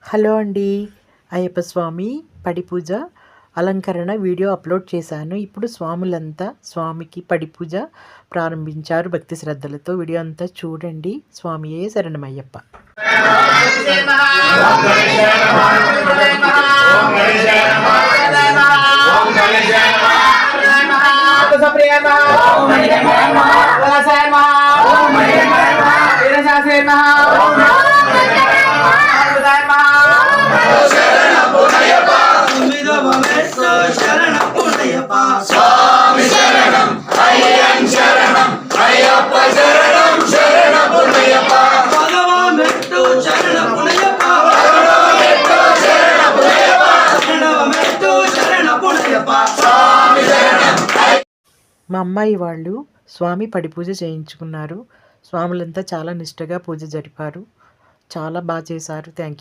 Hello అండి. అయ్యప్ప స్వామి పడి పూజ అలంకరణ వీడియో అప్లోడ్ చేశాను. ఇప్పుడు స్వాములంతా స్వామికి పడి పూజ ప్రారంభించారు భక్తి శ్రద్ధలతో. వీడియో అంతా చూడండి. స్వామియే శరణమయ్యప్ప. మా అమ్మాయి వాళ్ళు స్వామి పడి పూజ చేయించుకున్నారు. స్వాములంతా చాలా నిష్టగా పూజ జరిపారు. చాలా బాగా చేశారు. Thank you.